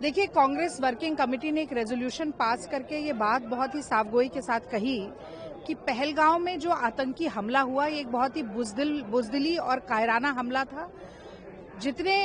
देखिए, Congress working committee ने एक रेजोल्यूशन पास करके ये बात बहुत ही साफगोई के साथ कही कि पहलगांव में जो आतंकी हमला हुआ ये एक बहुत ही बुजदिली और कायराना हमला था। जितने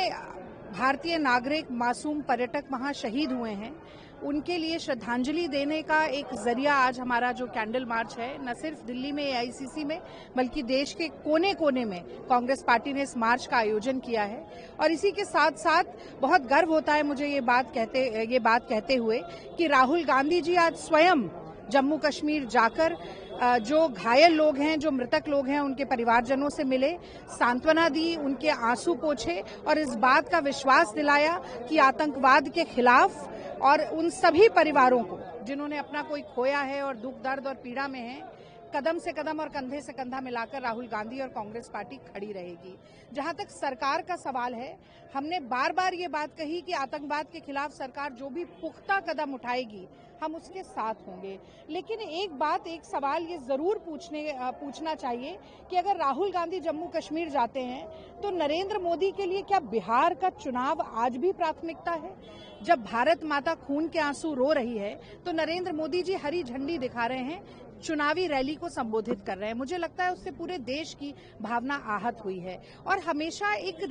भारतीय नागरिक मासूम पर्यटक वहां शहीद हुए हैं उनके लिए श्रद्धांजलि देने का एक जरिया आज हमारा जो कैंडल मार्च है, न सिर्फ दिल्ली में एआईसीसी में बल्कि देश के कोने कोने में कांग्रेस पार्टी ने इस मार्च का आयोजन किया है। और इसी के साथ साथ बहुत गर्व होता है मुझे ये बात कहते हुए कि राहुल गांधी जी आज स्वयं जम्मू कश्मीर जाकर जो घायल लोग हैं, जो मृतक लोग हैं, उनके परिवारजनों से मिले, सांत्वना दी, उनके आंसू पोंछे और इस बात का विश्वास दिलाया कि आतंकवाद के खिलाफ और उन सभी परिवारों को जिन्होंने अपना कोई खोया है और दुख दर्द और पीड़ा में है, कदम से कदम और कंधे से कंधा मिलाकर राहुल गांधी और कांग्रेस पार्टी खड़ी रहेगी। जहां तक सरकार का सवाल है, हमने बार बार ये बात कही कि आतंकवाद के खिलाफ सरकार जो भी पुख्ता कदम उठाएगी हम उसके साथ होंगे। लेकिन एक सवाल ये जरूर पूछना चाहिए कि अगर राहुल गांधी जम्मू कश्मीर जाते हैं तो नरेंद्र मोदी के लिए क्या बिहार का चुनाव आज भी प्राथमिकता है? जब भारत माता खून के आंसू रो रही है तो नरेंद्र मोदी जी हरी झंडी दिखा रहे हैं, चुनावी रैली को संबोधित कर रहे हैं। मुझे लगता है उससे पूरे देश की भावना आहत हुई है। और हमेशा एक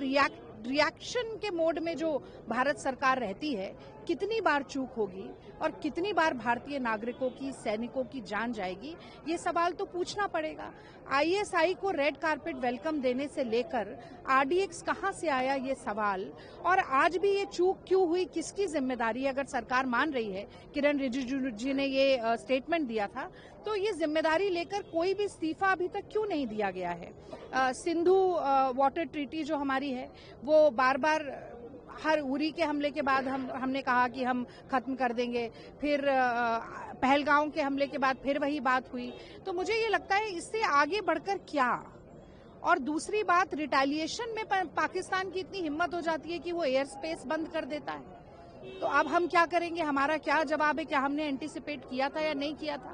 रिएक्शन के मोड में जो भारत सरकार रहती है, कितनी बार चूक होगी और कितनी बार भारतीय नागरिकों की, सैनिकों की जान जाएगी, ये सवाल तो पूछना पड़ेगा। आईएसआई को रेड कारपेट वेलकम देने से लेकर आरडीएक्स कहां से आया, ये सवाल, और आज भी ये चूक क्यों हुई, किसकी जिम्मेदारी है? अगर सरकार मान रही है, किरण रिजिजू जी ने ये स्टेटमेंट दिया था, तो ये जिम्मेदारी लेकर कोई भी इस्तीफा अभी तक क्यों नहीं दिया गया है? सिंधु वाटर ट्रीटी जो हमारी है वो बार बार हर उरी के हमले के बाद हमने कहा कि हम खत्म कर देंगे, फिर पहलगांव के हमले के बाद फिर वही बात हुई। तो मुझे ये लगता है इससे आगे बढ़कर क्या? और दूसरी बात, रिटेलिएशन में पाकिस्तान की इतनी हिम्मत हो जाती है कि वो एयर स्पेस बंद कर देता है। तो अब हम क्या करेंगे? हमारा क्या जवाब है? क्या हमने एंटीसिपेट किया था या नहीं किया था?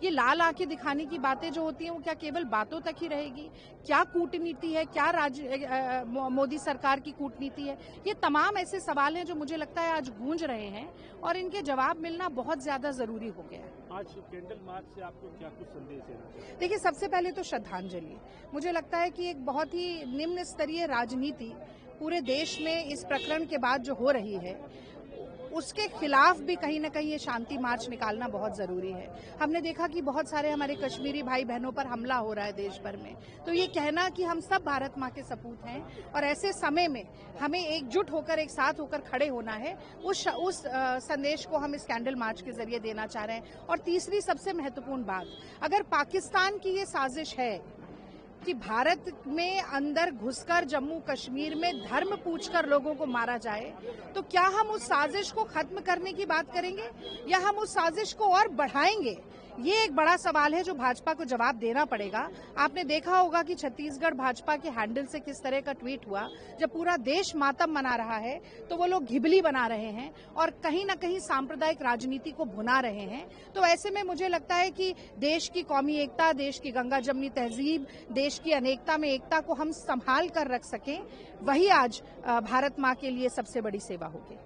ये लाल आंखें दिखाने की बातें जो होती हैं वो क्या केवल बातों तक ही रहेगी? क्या कूटनीति है? क्या मोदी सरकार की कूटनीति है? ये तमाम ऐसे सवाल हैं जो मुझे लगता है आज गूंज रहे हैं और इनके जवाब मिलना बहुत ज्यादा जरूरी हो गया है। आज कैंडल मार्च से आपको क्या कुछ संदेश है? देखिए, सबसे पहले तो श्रद्धांजलि। मुझे लगता है कि एक बहुत ही निम्न स्तरीय राजनीति पूरे देश में इस प्रकरण के बाद जो हो रही है उसके खिलाफ भी कहीं ना कहीं ये शांति मार्च निकालना बहुत जरूरी है। हमने देखा कि बहुत सारे हमारे कश्मीरी भाई बहनों पर हमला हो रहा है देश भर में, तो ये कहना कि हम सब भारत माँ के सपूत हैं और ऐसे समय में हमें एकजुट होकर, एक साथ होकर खड़े होना है, उस संदेश को हम इस कैंडल मार्च के जरिए देना चाह रहे हैं। और तीसरी सबसे महत्वपूर्ण बात, अगर पाकिस्तान की ये साजिश है कि भारत में अंदर घुसकर जम्मू कश्मीर में धर्म पूछकर लोगों को मारा जाए, तो क्या हम उस साजिश को खत्म करने की बात करेंगे या हम उस साजिश को और बढ़ाएंगे? ये एक बड़ा सवाल है जो भाजपा को जवाब देना पड़ेगा। आपने देखा होगा कि छत्तीसगढ़ भाजपा के हैंडल से किस तरह का ट्वीट हुआ। जब पूरा देश मातम मना रहा है तो वो लोग घिबली बना रहे हैं और कहीं ना कहीं सांप्रदायिक राजनीति को भुना रहे हैं। तो ऐसे में मुझे लगता है कि देश की कौमी एकता, देश की गंगा जमनी तहजीब, देश की अनेकता में एकता को हम संभाल कर रख सकें, वही आज भारत माँ के लिए सबसे बड़ी सेवा होगी।